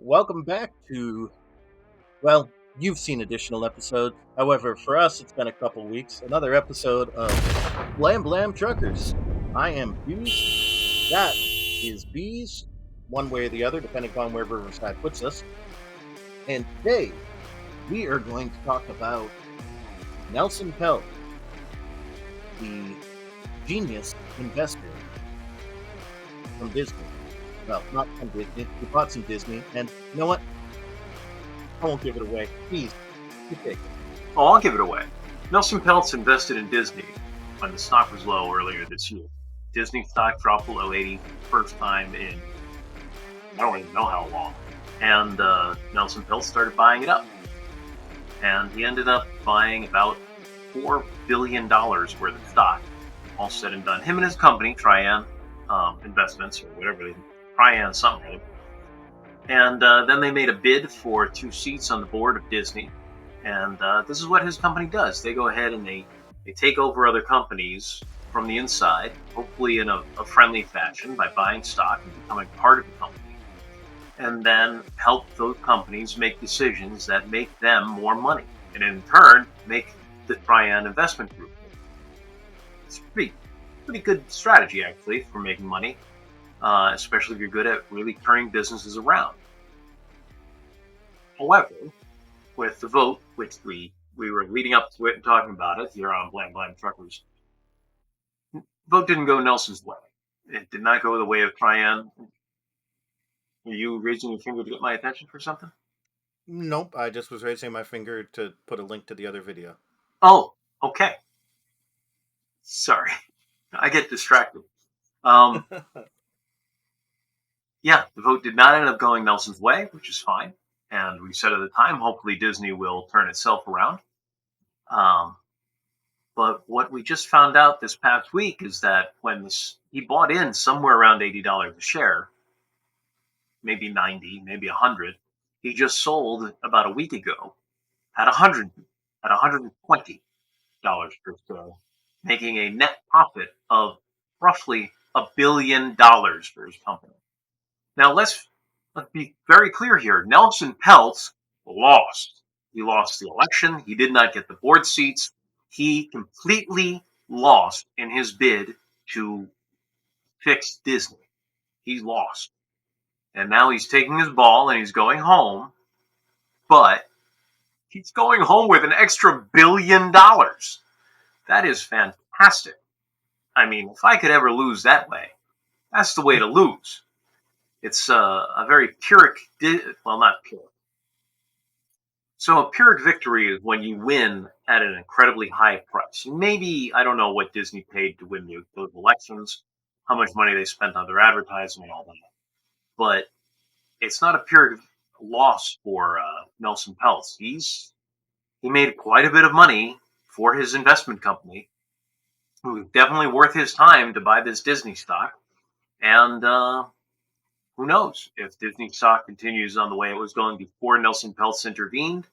Welcome back to, well, you've seen additional episodes. However, for us, it's been a couple weeks. Another episode of Blam Blam Truckers. I am Buse. That is Beas, one way or the other, depending upon where Riverside puts us. And today, we are going to talk about Nelson Peltz, the genius investor from Disney. Well, not from Disney. He bought some Disney. And you know what? I won't give it away. Please, you take it. Oh, I'll give it away. Nelson Peltz invested in Disney when the stock was low earlier this year. Disney stock dropped below 80 first time in I don't even know how long. And Nelson Peltz started buying it up. And he ended up buying about $4 billion worth of stock, all said and done. Him and his company, Trian Investments, or whatever, Trian something. And then they made a bid for 2 seats on the board of Disney. And this is what his company does. They go ahead and they take over other companies from the inside, hopefully in a friendly fashion by buying stock and becoming part of the company. And then help those companies make decisions that make them more money. And in turn, make the Trian Investment Group. It's a pretty good strategy, actually, for making money, especially if you're good at really turning businesses around. However, with the vote, which we were leading up to it and talking about it here on Blam Blam Truckers, vote didn't go Nelson's way. It did not go the way of Trian. Are you raising your finger to get my attention for something? Nope, I just was raising my finger to put a link to the other video. Oh, okay. Sorry. I get distracted. Yeah, the vote did not end up going Nelson's way, which is fine. And we said at the time, hopefully Disney will turn itself around. But what we just found out this past week is that when he bought in somewhere around $80 a share, maybe 90, maybe 100, he just sold about a week ago at $120 per share, making a net profit of roughly $1 billion for his company. Now let's be very clear here. Nelson Peltz lost. He lost the election. He did not get the board seats. He completely lost in his bid to fix Disney. He lost. And now he's taking his ball and he's going home. But he's going home with an extra $1 billion. That is fantastic. I mean, if I could ever lose that way, that's the way to lose. It's a very Pyrrhic, well, not Pyrrhic. So a Pyrrhic victory is when you win at an incredibly high price. Maybe, I don't know what Disney paid to win those elections, how much money they spent on their advertising and all that. But it's not a Pyrrhic loss for Nelson Peltz. He made quite a bit of money for his investment company. It was definitely worth his time to buy this Disney stock. And who knows? If Disney stock continues on the way it was going before Nelson Peltz intervened,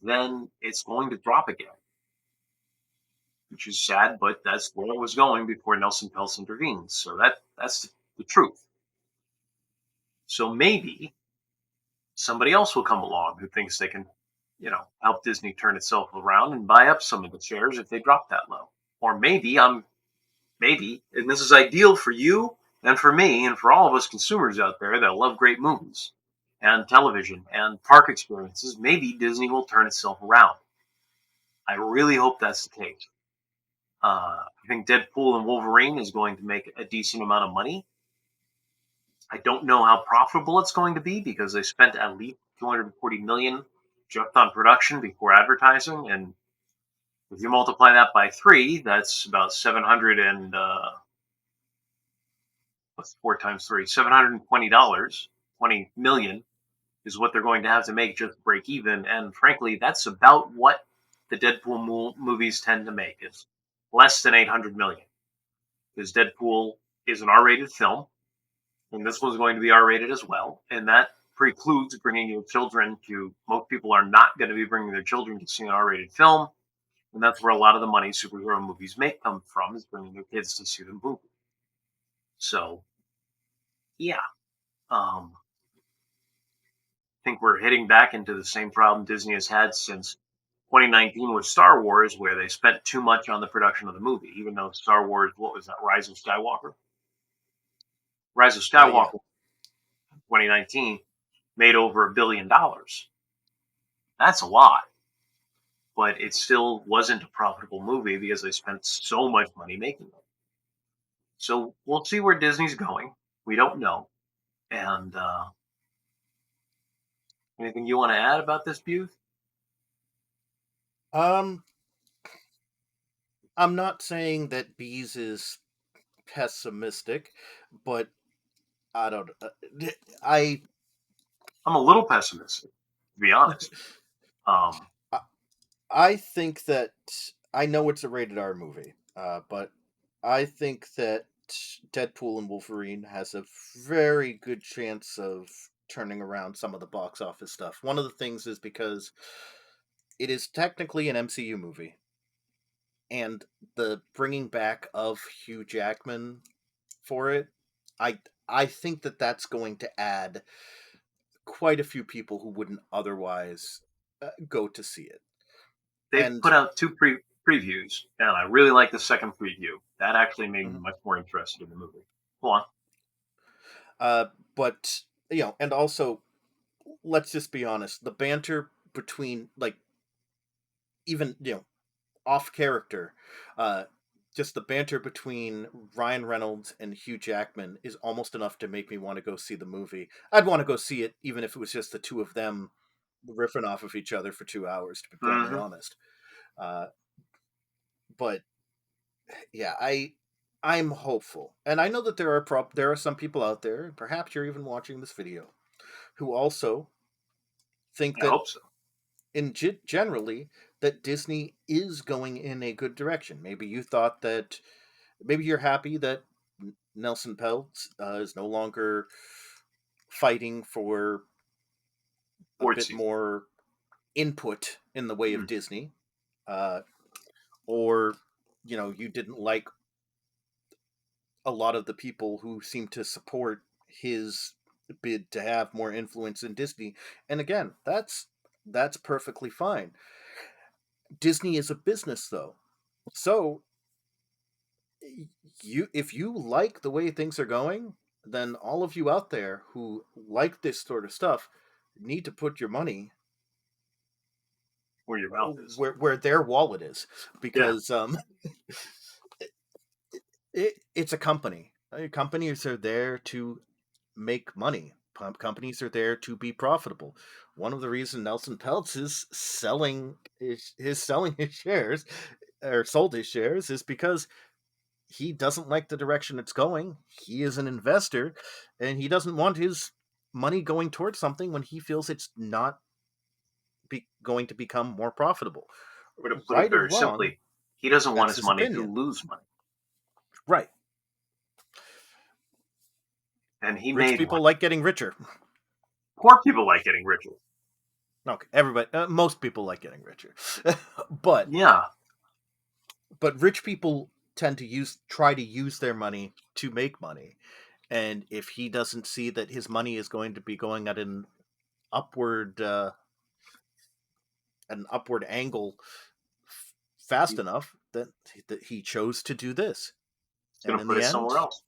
then it's going to drop again. Which is sad, but that's where it was going before Nelson Peltz intervened. So that's the truth. So maybe somebody else will come along who thinks they can, help Disney turn itself around and buy up some of the shares if they drop that low. Or maybe, and this is ideal for you and for me and for all of us consumers out there that love great movies and television and park experiences, maybe Disney will turn itself around. I really hope that's the case. I think Deadpool and Wolverine is going to make a decent amount of money. I don't know how profitable it's going to be because they spent at least $240 million just on production before advertising, and if you multiply that by 3, that's about 700 and what's 4 times 3? $720, 20 million is what they're going to have to make just break even. And frankly, that's about what the Deadpool movies tend to make. It's less than 800 million. Because Deadpool is an R-rated film, and this one's going to be R-rated as well. And that precludes bringing your children to. Most people are not going to be bringing their children to see an R-rated film. And that's where a lot of the money superhero movies make come from, is bringing their kids to see the movie. So, yeah. think we're heading back into the same problem Disney has had since 2019 with Star Wars, where they spent too much on the production of the movie, even though Star Wars, what was that, Rise of Skywalker? Rise of Yeah. Skywalker 2019 made over $1 billion. That's a lot, but it still wasn't a profitable movie because they spent so much money making it. So we'll see where Disney's going. We don't know. And anything you want to add about this, Buse? Um, I'm not saying that Bees is pessimistic, but I don't. I I'm a little pessimistic, to be honest. Um, I I think that I know it's a rated R movie, but I think that Deadpool and Wolverine has a very good chance of turning around some of the box office stuff. One of the things is because it is technically an MCU movie, and the bringing back of Hugh Jackman for it, I I think that that's going to add quite a few people who wouldn't otherwise go to see it. they've And put out two previews, and I really like the second preview. That actually made me mhm, much more interested in the movie. Go on. uh, but and also let's just be honest, the banter between like even off character, uh, just the banter between Ryan Reynolds and Hugh Jackman is almost enough to make me want to go see the movie. I'd want to go see it even if it was just the two of them riffing off of each other for 2 hours. To be bluntly Hmm. honest, uh, but yeah, I'm hopeful, and I know that there are some people out there, perhaps you're even watching this video, who also think I that hope so. generally that Disney is going in a good direction. Maybe you thought that maybe you're happy that Nelson Peltz is no longer fighting for a Fourth bit season. more input in the way of Mm. Disney, uh, or you didn't like a lot of the people who seem to support his bid to have more influence in Disney. And again, that's perfectly fine. Disney is a business though. So you if you like the way things are going, then all of you out there who like this sort of stuff need to put your money Where your mouth is. where their wallet is, Yeah. because it's a company. Companies are there to make money. Companies are there to be profitable. One of the reasons Nelson Peltz is selling his shares or sold his shares is because he doesn't like the direction it's going. He is an investor, and he doesn't want his money going towards something when he feels it's not going to become more profitable. Or to put it Right or very wrong, simply, he doesn't want that's his his money to opinion. lose money. Right. And he Rich made people one. like getting richer. Poor people like getting richer. Okay, everybody, most people like getting richer, but Yeah. rich people tend to try to use their money to make money, and if he doesn't see that his money is going to be going upward uh, at an upward angle fast He's enough, that he chose to do this. going And to in put the it somewhere end, else.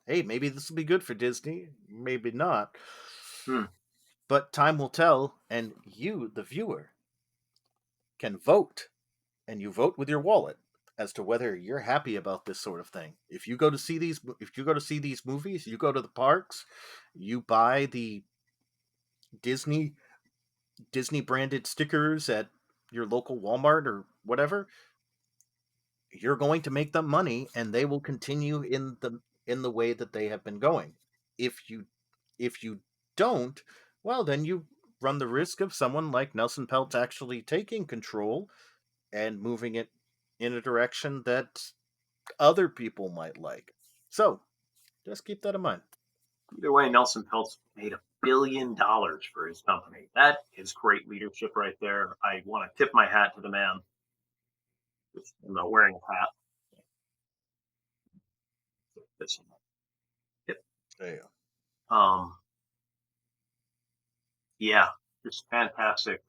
hey, maybe this will be good for Disney, maybe not. Hmm. But time will tell, and you, the viewer, can vote, and you vote with your wallet as to whether you're happy about this sort of thing. If you go to see these movies, you go to the parks, you buy the Disney Disney branded stickers at your local Walmart or whatever, you're going to make them money, and they will continue in the way that they have been going. If you if you don't, well, then you run the risk of someone like Nelson Peltz actually taking control and moving it in a direction that other people might like. So just keep that in mind. Either way, Nelson Peltz made $1 billion for his company. That is great leadership right there. I want to tip my hat to the man. I'm not wearing a hat. This one. Yep. There you go. Um, Yeah, just fantastic.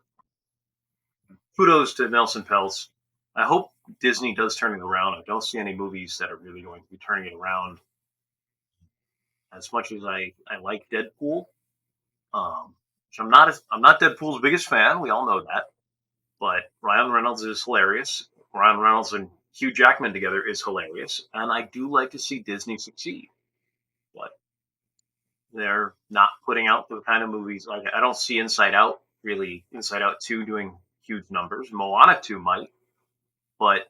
Kudos to Nelson Peltz. I hope Disney does turn it around. I don't see any movies that are really going to be turning it around. As much as I like Deadpool, which I'm not Deadpool's biggest fan. We all know that, but Ryan Reynolds is hilarious. Ryan Reynolds and Hugh Jackman together is hilarious, and I do like to see Disney succeed. But they're not putting out the kind of movies like I don't see Inside Out really. Inside Out 2 doing huge numbers. Moana 2 might, but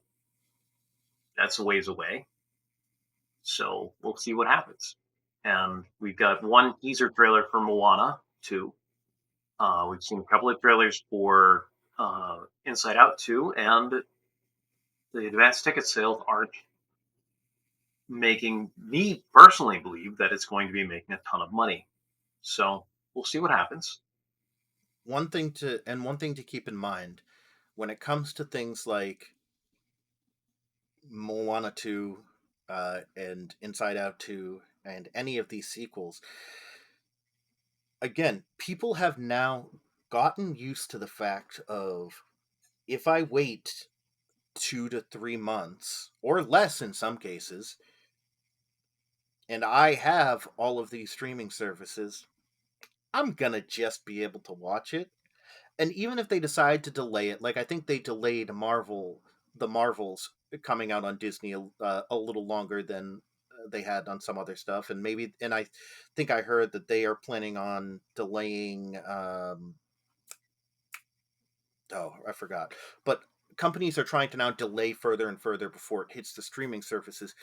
that's a ways away. So we'll see what happens. And we've got one teaser trailer for Moana 2. We've seen a couple of trailers for Inside Out 2, and the advanced ticket sales aren't making me personally believe that it's going to be making a ton of money. So we'll see what happens. One thing to keep in mind when it comes to things like Moana 2 and Inside Out 2 and any of these sequels, again, people have now gotten used to the fact of, if I wait 2 to 3 months or less in some cases, and I have all of these streaming services, I'm gonna just be able to watch it. And even if they decide to delay it, like I think they delayed the Marvels coming out on Disney a little longer than they had on some other stuff, and I think I heard that they are planning on delaying. Oh, I forgot, but companies are trying to now delay further and further before it hits the streaming services,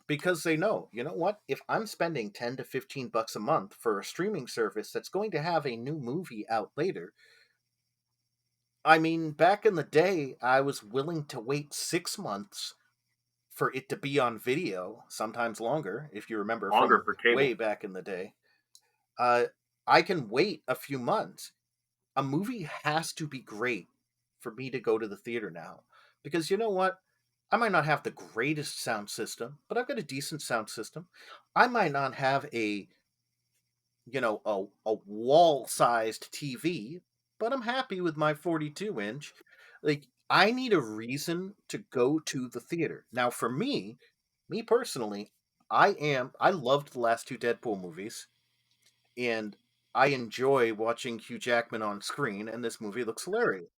because they know, you know what, if I'm spending 10 to 15 bucks a month for a streaming service that's going to have a new movie out later. I mean, back in the day, I was willing to wait 6 months for it to be on video, sometimes longer, if you remember Longer from for way cable. back in the day. Uh, I can wait a few months. A movie has to be great for me to go to the theater now. Because you know what? I might not have the greatest sound system, but I've got a decent sound system. I might not have a wall sized TV, but I'm happy with my 42 inch. Like, I need a reason to go to the theater. Now, for me personally, I loved the last two Deadpool movies, and I enjoy watching Hugh Jackman on screen, and this movie looks hilarious.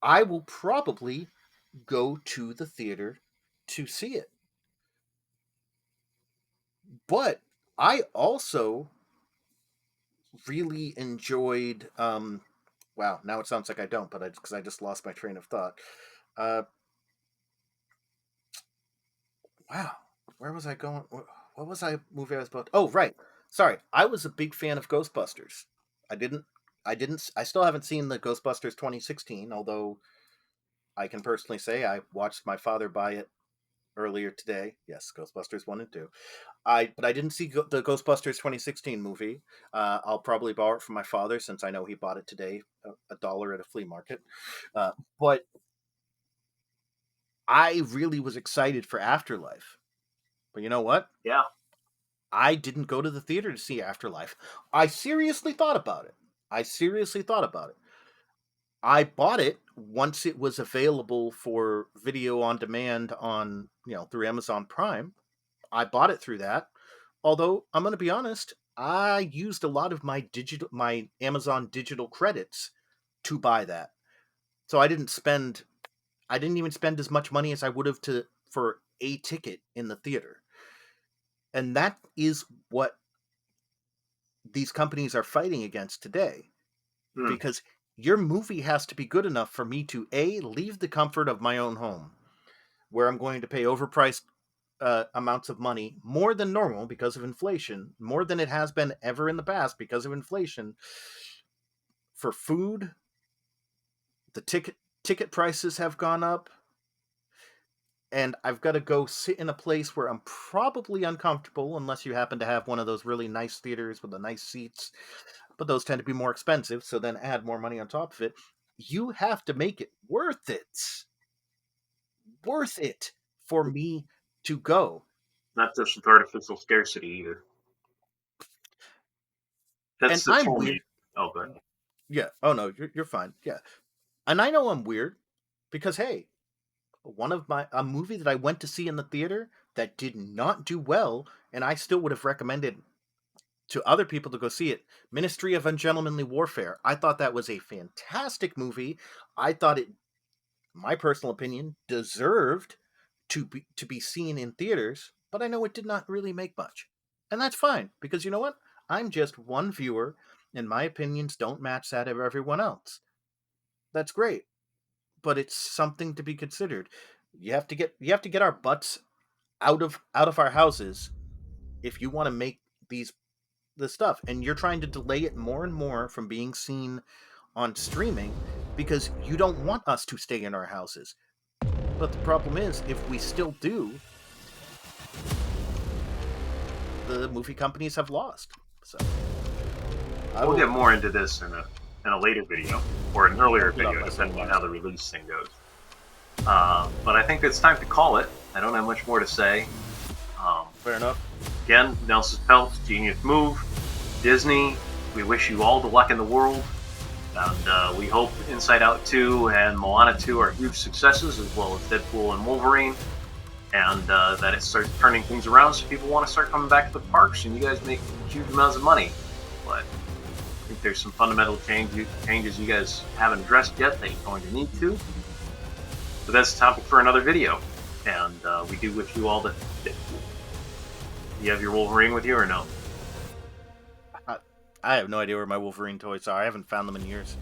I will probably go to the theater to see it. But I also really enjoyed wow, now it sounds like I don't, but because I just lost my train of thought. Uh, wow, where was I going? What was I movie I was about? Oh, right. Sorry, I was a big fan of Ghostbusters. I didn't, I still haven't seen the Ghostbusters 2016, although I can personally say I watched my father buy it earlier today. Yes, Ghostbusters 1 and 2. But I didn't see the Ghostbusters 2016 movie. I'll probably borrow it from my father since I know he bought it today, a dollar at a flea market. But I really was excited for Afterlife. But you know what? Yeah. I didn't go to the theater to see Afterlife. I seriously thought about it. I seriously thought about it. I bought it once it was available for video on demand on, through Amazon Prime. I bought it through that. Although I'm going to be honest, I used a lot of my Amazon digital credits to buy that. So I didn't even spend as much money as I would have to for a ticket in the theater. And that is what these companies are fighting against today, Hmm. because your movie has to be good enough for me to leave the comfort of my own home, where I'm going to pay overpriced amounts of money, more than normal because of inflation, more than it has been ever in the past because of inflation, for food. The ticket prices have gone up, and I've got to go sit in a place where I'm probably uncomfortable, unless you happen to have one of those really nice theaters with the nice seats, but those tend to be more expensive, so then add more money on top of it. You have to make it worth it for me to go. Not just with artificial scarcity either. That's And the I'm toll weird. me. Oh, good. Yeah. Oh no, you're fine. Yeah. And I know I'm weird because hey, one of my a movie that I went to see in the theater that did not do well, and I still would have recommended to other people to go see it. Ministry of Ungentlemanly Warfare. I thought that was a fantastic movie. I thought it, my personal opinion, deserved to be seen in theaters, but I know it did not really make much. And that's fine because you know what? I'm just one viewer and my opinions don't match that of everyone else. That's great, but it's something to be considered. You have to get our butts out of our houses if you want to make these the stuff, and you're trying to delay it more and more from being seen on streaming because you don't want us to stay in our houses. But the problem is, if we still do, the movie companies have lost. So I We'll get will more into this in a later video or an earlier get off video, my depending on soapbox how the there. release thing goes. But I think it's time to call it. I don't have much more to say. Um, Fair enough. Again, Nelson's Peltz, genius move. Disney, we wish you all the luck in the world. And we hope Inside Out 2 and Moana 2 are huge successes, as well as Deadpool and Wolverine. And that it starts turning things around so people want to start coming back to the parks and you guys make huge amounts of money. But I think there's some fundamental changes you guys haven't addressed yet that you're going to need to. But that's a topic for another video. And we do wish you all the. You have your Wolverine with you or no? I, I have no idea where my Wolverine toys are. I haven't found them in years.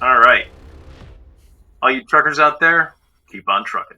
All right. All you truckers out there, keep on trucking.